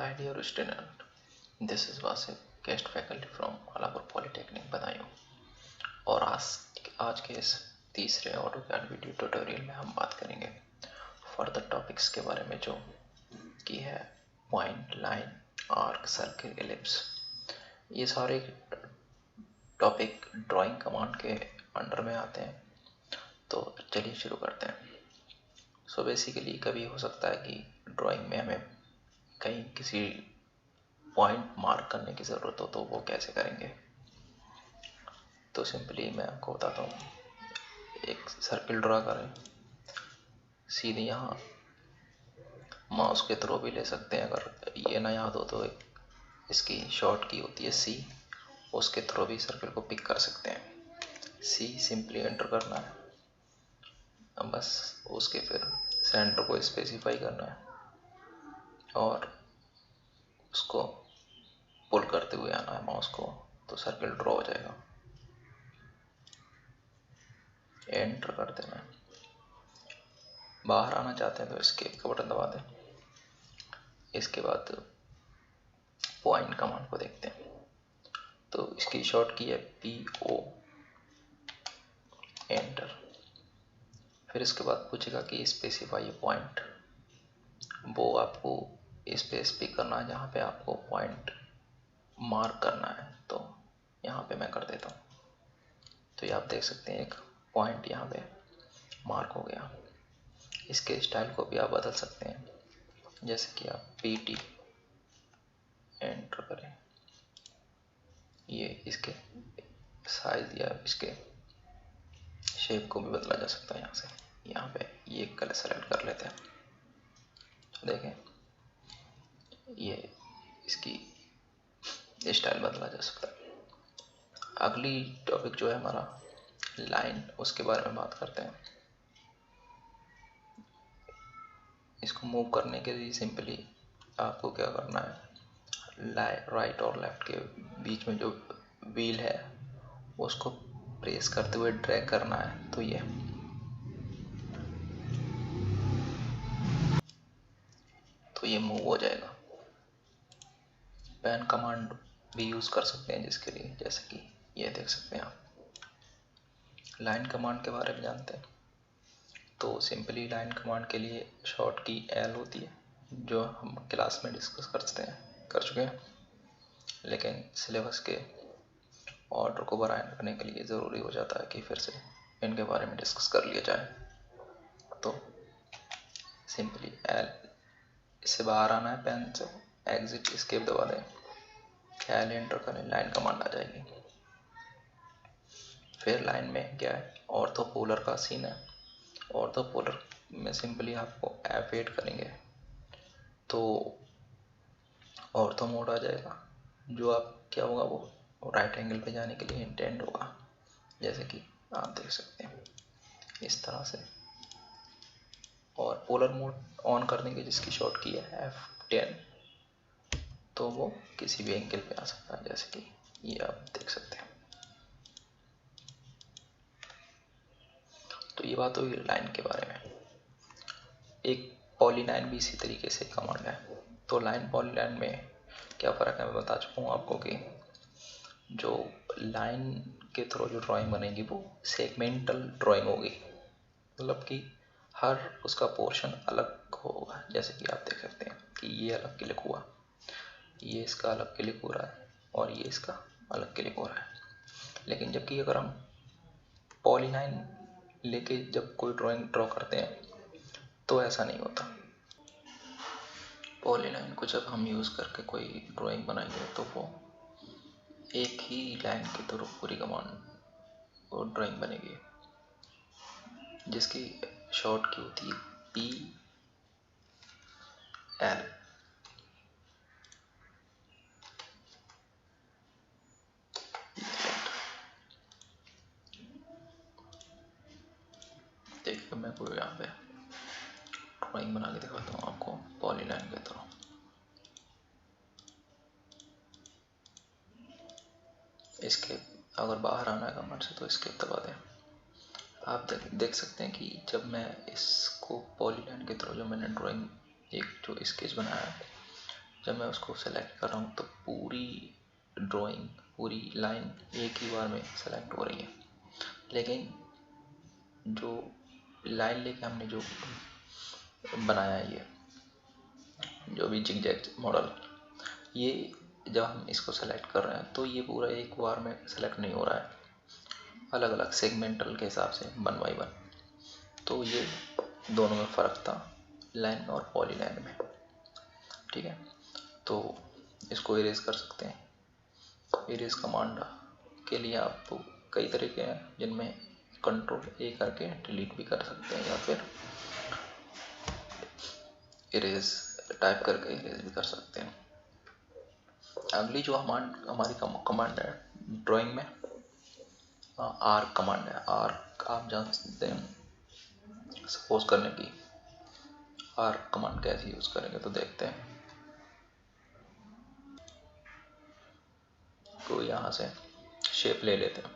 Hi dear student, this is Wasim, guest faculty from Alapur Polytechnic Badaun. और आज के इस तीसरे ऑटोकैड वीडियो ट्यूटोरियल में हम बात करेंगे फर्दर टॉपिक्स के बारे में, जो कि है point, line, arc, circle, ellipse. ये सारे टॉपिक ड्राइंग कमांड के अंडर में आते हैं। तो चलिए शुरू करते हैं। सो बेसिकली कभी हो सकता है कि ड्राइंग में हमें कहीं किसी पॉइंट मार्क करने की ज़रूरत हो, तो वो कैसे करेंगे। तो सिंपली मैं आपको बताता हूँ। एक सर्किल ड्रा करें, सीधे यहाँ माउस के थ्रू भी ले सकते हैं। अगर ये ना याद हो तो एक इसकी शॉर्ट की होती है C, उसके थ्रू भी सर्किल को पिक कर सकते हैं। C सिंपली एंटर करना है, बस उसके फिर सेंटर को स्पेसिफाई करना है और उसको पुल करते हुए आना है माउस को, तो सर्किल ड्रॉ हो जाएगा। एंटर कर देना है। बाहर आना चाहते हैं तो एस्केप का बटन दबा दें। इसके बाद पॉइंट कमांड को देखते हैं, तो इसकी शॉर्ट की है PO, एंटर। फिर इसके बाद पूछेगा कि स्पेसिफाई पॉइंट, वो आपको स्पेसिफिक करना है जहाँ पे आपको पॉइंट मार्क करना है। तो यहाँ पे मैं कर देता हूँ। तो ये आप देख सकते हैं एक पॉइंट यहाँ पे मार्क हो गया। इसके स्टाइल को भी आप बदल सकते हैं, जैसे कि आप PT एंटर करें। ये इसके साइज या इसके शेप को भी बदला जा सकता है। यहाँ से यहाँ पे ये कलर सेलेक्ट कर लेते हैं। देखें, ये इसकी स्टाइल बदला जा सकता है। अगली टॉपिक जो है हमारा लाइन, उसके बारे में बात करते हैं। इसको मूव करने के लिए सिंपली आपको क्या करना है, राइट और लेफ्ट के बीच में जो व्हील है उसको प्रेस करते हुए ड्रैग करना है। तो ये मूव हो जाएगा। पैन कमांड भी यूज़ कर सकते हैं जिसके लिए, जैसे कि ये देख सकते हैं आप। लाइन कमांड के बारे में जानते हैं, तो सिंपली लाइन कमांड के लिए शॉर्ट की L होती है, जो हम क्लास में डिस्कस कर चुके हैं। लेकिन सिलेबस के ऑर्डर को बराबर करने के लिए ज़रूरी हो जाता है कि फिर से इनके बारे में डिस्कस कर लिया जाए। तो सिंपली L, इससे बाहर आना है पेन से, एग्जिट एस्केप दबा दें, L एंटर करें, लाइन कमांड आ जाएगी। फिर लाइन में क्या है, ऑर्थोपोलर का सीन है। ऑर्थोपोलर में सिंपली आपको F8 करेंगे तो ऑर्थो मोड आ जाएगा। जो आप क्या होगा, वो राइट एंगल पे जाने के लिए इंटेंड होगा, जैसे कि आप देख सकते हैं इस तरह से। और पोलर मोड ऑन कर देंगे, जिसकी शॉर्ट की है F10, तो वो किसी भी एंगल पे आ सकता है, जैसे कि ये आप देख सकते हैं। तो ये बात हुई लाइन के बारे में। एक पॉलीलाइन भी इसी तरीके से कमांड है। तो लाइन पॉलीलाइन में क्या फ़र्क है, मैं बता चुका हूँ आपको कि जो लाइन के थ्रू जो ड्राइंग बनेगी वो सेगमेंटल ड्राइंग होगी, मतलब कि हर उसका पोर्शन अलग होगा। जैसे कि आप देख सकते हैं कि ये अलग क्लिक हुआ, ये इसका अलग क्लिक हो रहा है और ये इसका अलग क्लिक हो रहा है। लेकिन जबकि अगर हम पॉलीलाइन लेके जब कोई ड्राइंग ड्रॉ करते हैं तो ऐसा नहीं होता। पॉलीलाइन को जब हम यूज़ करके कोई ड्राइंग बनाएंगे तो वो एक ही लाइन के थ्रू पूरी कमांड और ड्राइंग बनेगी, जिसकी शॉर्ट की होती है PL। देखिए, मैं कोई यहाँ पे ड्राइंग बना के दिखाता हूँ आपको पॉलीलाइन के थ्रू। इसके अगर बाहर आना है कमांड से तो एस्केप दबा दें। आप देख सकते हैं कि जब मैं इसको पॉलीलाइन के थ्रू जो मैंने ड्राइंग एक जो स्केच बनाया है, जब मैं उसको सेलेक्ट कर रहा हूँ तो पूरी ड्राइंग, पूरी लाइन एक ही बार में सेलेक्ट हो रही है। लेकिन जो लाइन लेके हमने जो बनाया है, ये जो भी जिगजैग मॉडल, ये जब हम इसको सेलेक्ट कर रहे हैं तो ये पूरा एक बार में सेलेक्ट नहीं हो रहा है, अलग अलग सेगमेंटल के हिसाब से 1 बाय 1। तो ये दोनों में फ़र्क था, लाइन में और पॉलीलाइन में। ठीक है, तो इसको इरेज कर सकते हैं। इरेज कमांड के लिए आपको कई तरीके हैं, जिनमें Ctrl+A करके डिलीट भी कर सकते हैं, या फिर इरेज टाइप करके इरेज भी कर सकते हैं। अगली जो हमारी कमांड है ड्राइंग में, आर्क कमांड है। आर्क आप जान सकते हैं सपोज करने की। आर्क कमांड कैसे यूज करेंगे तो देखते हैं। तो यहाँ से शेप ले लेते हैं,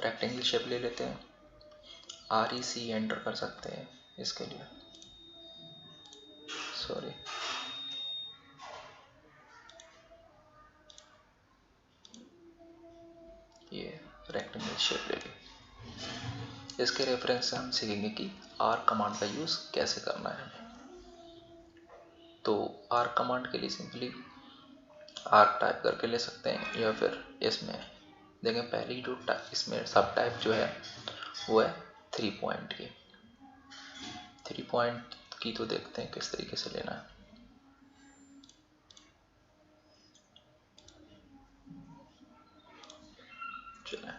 रेक्टेंगल शेप ले लेते हैं। REC एंटर कर सकते हैं इसके लिए, सॉरी, ये रेक्टेंगल शेप ले ली। इसके रेफरेंस से हम सीखेंगे कि आर्क कमांड का यूज कैसे करना है। तो आर्क कमांड के लिए सिंपली आर्क टाइप करके ले सकते हैं, या फिर इसमें देखें पहले जो इसमें सब टाइप जो है वो है 3 पॉइंट की। 3 पॉइंट की तो देखते हैं किस तरीके से लेना है। चलें,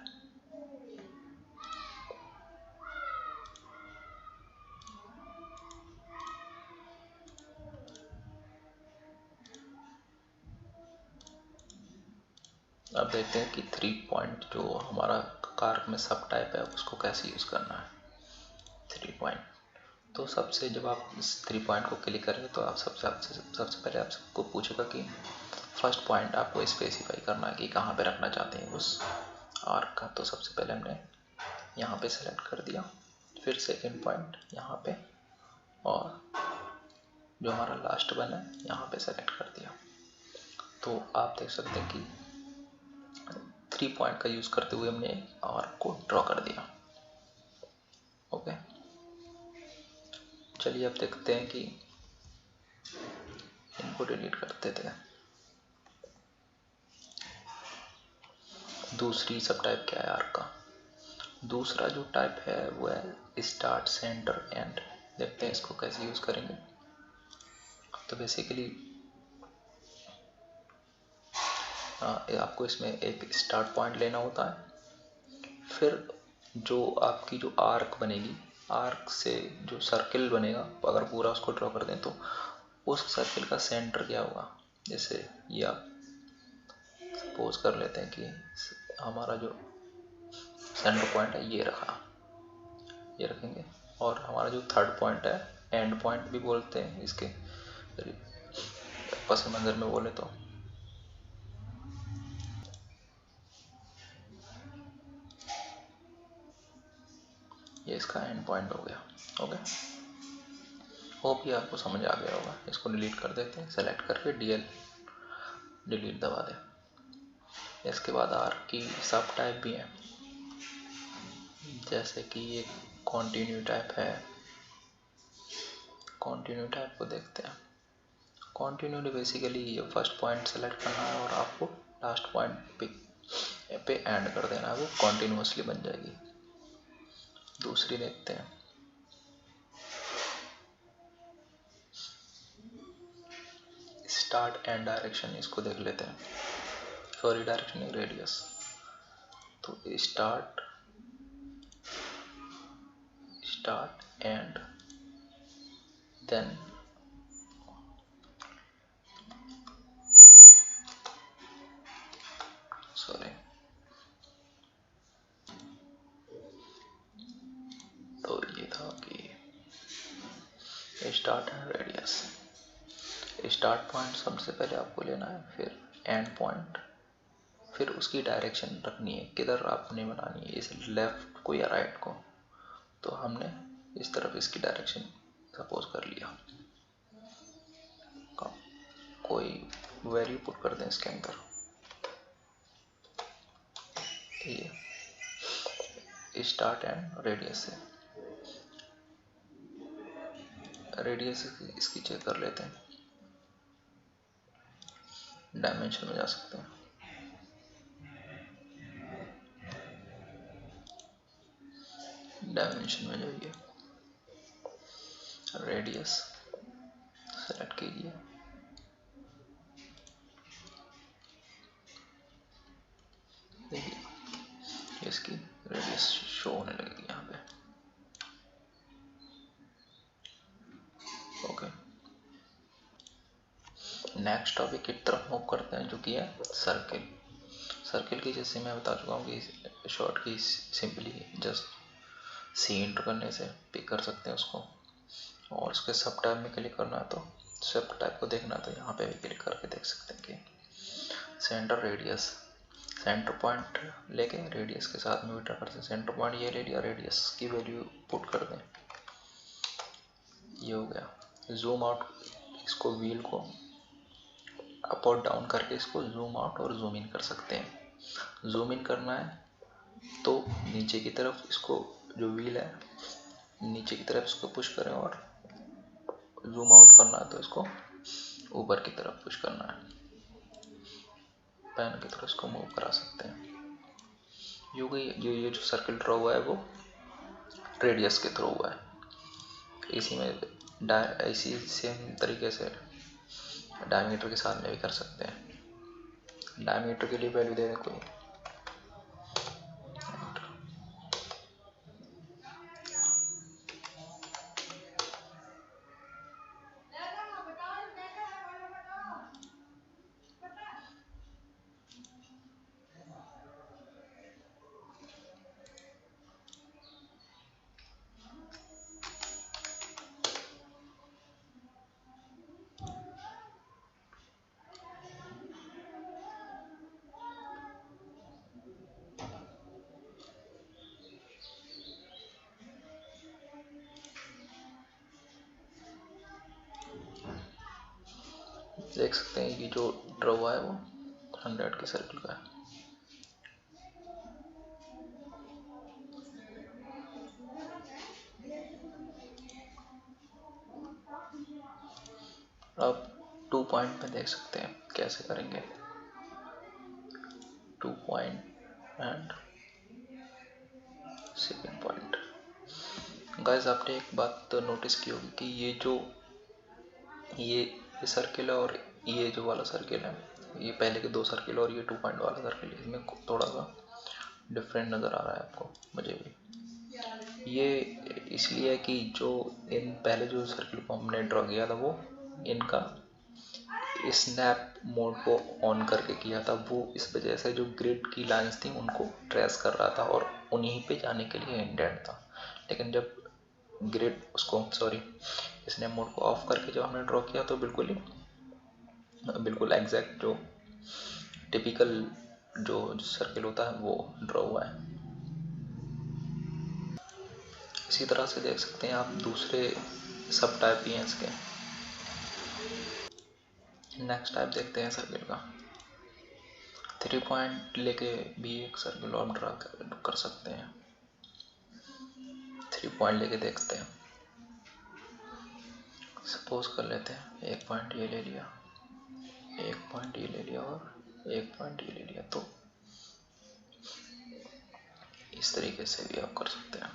अब देखते हैं कि 3 पॉइंट जो हमारा कार्क में सब टाइप है उसको कैसे यूज करना है। 3 पॉइंट, तो सबसे जब आप इस 3 पॉइंट को क्लिक करेंगे तो आप सबसे पहले आप सबको पूछेगा कि फर्स्ट पॉइंट आपको स्पेसिफाई करना है कि कहाँ पे रखना चाहते हैं उस आर्क का। तो सबसे पहले हमने यहाँ पे सेलेक्ट कर दिया, फिर सेकंड पॉइंट यहाँ पे, और जो हमारा लास्ट वन है यहाँ पे सेलेक्ट कर दिया। तो आप देख सकते हैं कि 3 पॉइंट का यूज करते हुए हमने आर्क को ड्रॉ कर दिया। ओके, चलिए अब देखते हैं कि इनको डिलीट करते थे। दूसरी सब टाइप क्या है आर्क का? दूसरा जो टाइप है वो है स्टार्ट, सेंटर, एंड। देखते हैं इसको कैसे यूज करेंगे। तो बेसिकली आपको इसमें एक स्टार्ट पॉइंट लेना होता है, फिर जो आपकी जो आर्क बनेगी, आर्क से जो सर्किल बनेगा, अगर पूरा उसको ड्रॉ कर दें तो उस सर्किल का सेंटर क्या होगा। जैसे ये आप सपोज कर लेते हैं कि हमारा जो सेंटर पॉइंट है ये रखा, ये रखेंगे, और हमारा जो थर्ड पॉइंट है, एंड पॉइंट भी बोलते हैं इसके पस मंजर में बोले तो, ये इसका एंड पॉइंट हो गया। ओके, होप ये आपको समझ आ गया होगा। इसको डिलीट कर देते हैं, सेलेक्ट करके डिलीट दबा दें। इसके बाद आर्क की सब टाइप भी है, जैसे कि ये कॉन्टिन्यू टाइप है। कॉन्टिन्यू टाइप को देखते हैं। कॉन्टिन्यू बेसिकली ये फर्स्ट पॉइंट सेलेक्ट करना है और आपको लास्ट पॉइंट पे एंड कर देना है, वो कॉन्टिन्यूसली बन जाएगी। दूसरी देखते हैं, स्टार्ट एंड डायरेक्शन। इसको देख लेते हैं, सॉरी डायरेक्शन रेडियस। तो स्टार्ट एंड देन सॉरी, तो ये था कि start and radius. Start point सबसे पहले आपको लेना है, फिर एंड पॉइंट, फिर उसकी डायरेक्शन रखनी है, किधर आपने बनानी है, इस लेफ्ट को या राइट को। तो हमने इस तरफ इसकी डायरेक्शन सपोज कर लिया, कोई वैल्यू पुट कर दें इसके अंदर। ठीक है, स्टार्ट एंड रेडियस से, रेडियस इसकी चेक कर लेते हैं। डायमेंशन में जा सकते हैं, डायमेंशन में जाइए, रेडियस सेलेक्ट कीजिए, देखिए इसकी रेडियस शो होने लगेगी यहाँ पे। ओके, नेक्स्ट टॉपिक की तरफ मूव करते हैं, जो कि है सर्किल। सर्किल की जैसे मैं बता चुका हूँ कि शॉर्ट की सिंपली जस्ट सी इंटर करने से पिक कर सकते हैं उसको, और उसके सब टाइप में क्लिक करना है तो सब टाइप को देखना तो यहाँ पे भी क्लिक करके देख सकते हैं कि सेंटर रेडियस, सेंटर पॉइंट लेके रेडियस के साथ में मीटर करते हैं। सेंटर पॉइंट ये ले लिया, रेडियस की वैल्यू पुट कर दें, ये हो गया। जूम आउट, इसको व्हील को अप और डाउन करके इसको जूम आउट और जूम इन कर सकते हैं। जूम इन करना है तो नीचे की तरफ इसको, जो व्हील है नीचे की तरफ इसको पुश करें, और जूम आउट करना है तो इसको ऊपर की तरफ पुश करना है, पैन की तरफ इसको मूव करा सकते हैं। ये जो सर्किल ड्रॉ हुआ है वो रेडियस के थ्रू हुआ है। इसी में इसी सेम तरीके से डायमीटर के साथ में भी कर सकते हैं। डायमीटर के लिए वैल्यू दे दें कोई, देख सकते हैं कि जो ड्रॉ हुआ है वो 100 के सर्किल का है। अब 2 पॉइंट में देख सकते हैं कैसे करेंगे। 2 point and second point. Guys, आपने एक बात तो नोटिस की होगी कि ये जो ये सर्किल है और ये जो वाला सर्किल है, ये पहले के 2 सर्किल और ये 2 पॉइंट वाला सर्किल, इसमें थोड़ा सा डिफरेंट नज़र आ रहा है आपको, मुझे भी। ये इसलिए है कि जो इन पहले जो सर्किल को हमने ड्रॉ किया था वो इनका स्नैप मोड को ऑन करके किया था, वो इस वजह से जो ग्रिड की लाइंस थी उनको ट्रेस कर रहा था और उन्हीं पे जाने के लिए इंडेंट था। लेकिन जब ग्रिड उसको स्नैप मोड को ऑफ करके जब हमने ड्रॉ किया तो बिल्कुल एग्जैक्ट जो टिपिकल जो सर्किल होता है वो ड्रॉ हुआ है। इसी तरह से देख सकते हैं आप दूसरे सब टाइप भी हैं इसके। नेक्स्ट टाइप देखते हैं सर्किल का। 3 पॉइंट लेके भी एक सर्किल और ड्रा कर सकते हैं। 3 पॉइंट लेके देखते हैं। सपोज कर लेते हैं 1 पॉइंट ये ले लिया, 1 पॉइंट ये ले लिया और 1 पॉइंट ये ले लिया, तो इस तरीके से भी आप कर सकते हैं।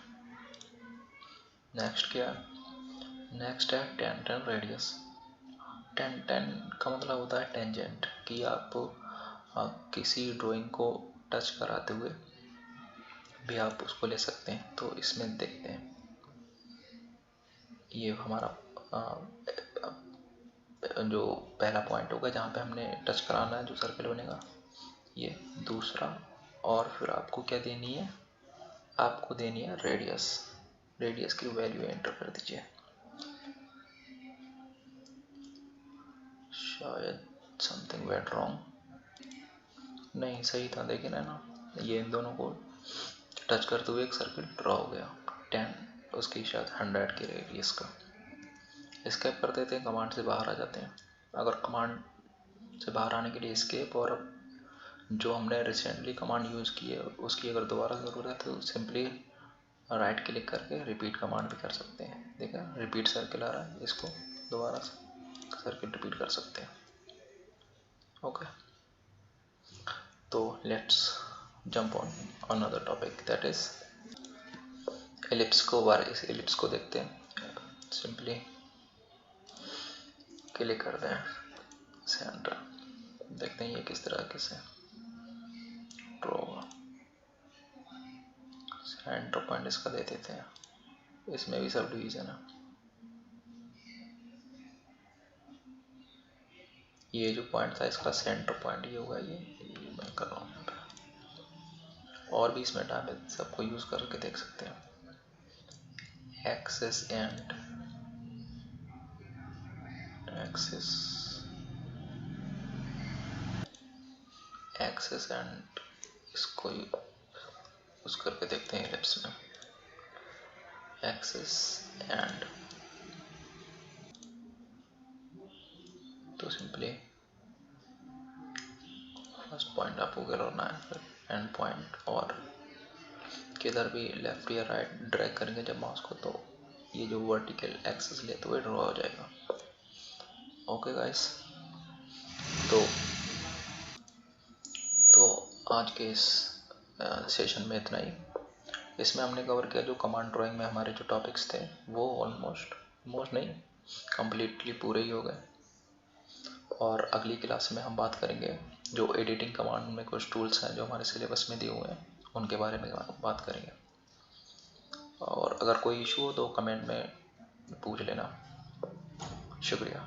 नेक्स्ट क्या है? नेक्स्ट है 10 रेडियस। 10 का मतलब होता है टेंजेंट, कि आप किसी ड्राइंग को टच कराते हुए भी आप उसको ले सकते हैं। तो इसमें देखते हैं, ये हमारा जो पहला पॉइंट होगा जहाँ पे हमने टच कराना है जो सर्किल बनेगा, ये दूसरा, और फिर आपको क्या देनी है, आपको देनी है रेडियस। रेडियस की वैल्यू एंटर कर दीजिए। शायद समथिंग वेंट रॉन्ग, नहीं सही था, देखे ना, ये इन दोनों को टच करते हुए एक सर्किल ड्रॉ हो गया। 10 उसकी शायद 100 की रेडियस का। एस्केप कर देते हैं, कमांड से बाहर आ जाते हैं। अगर कमांड से बाहर आने के लिए एस्केप, और जो हमने रिसेंटली कमांड यूज़ की है उसकी अगर दोबारा ज़रूरत है तो सिंपली राइट क्लिक करके रिपीट कमांड भी कर सकते हैं। देखा, रिपीट सर्किल आ रहा है, इसको दोबारा से सर्किल रिपीट कर सकते हैं। ओके, तो let's jump on another topic, that is ellipse को। इस एलिप्स को देखते हैं। सिंपली क्लिक कर दें सेंटर, देखते हैं ये किस तरह से ड्रॉ होगा। सेंटर पॉइंट इसका दे देते हैं, इसमें भी सब डिवीजन है। ये जो पॉइंट था इसका सेंटर पॉइंट ये होगा, ये मैं कर रहा हूँ। और भी इसमें टाइम है, सबको यूज करके देख सकते हैं। एक्सेस एंड इसको यूज करके देखते हैं एलिप्स में। एक्सेस एंड, तो सिंपली फर्स्ट पॉइंट आपको करना है, फिर एंड पॉइंट, और किधर भी लेफ्ट या राइट ड्रैग करेंगे जब माउस को तो ये जो वर्टिकल एक्सेस ले तो ये ड्रॉ हो जाएगा। ओके गाइस, तो आज के इस सेशन में इतना ही। इसमें हमने कवर किया जो कमांड ड्राइंग में हमारे जो टॉपिक्स थे वो ऑलमोस्ट नहीं, कंप्लीटली पूरे ही हो गए। और अगली क्लास में हम बात करेंगे जो एडिटिंग कमांड में कुछ टूल्स हैं जो हमारे सिलेबस में दिए हुए हैं, उनके बारे में बात करेंगे। और अगर कोई इशू हो तो कमेंट में पूछ लेना। शुक्रिया।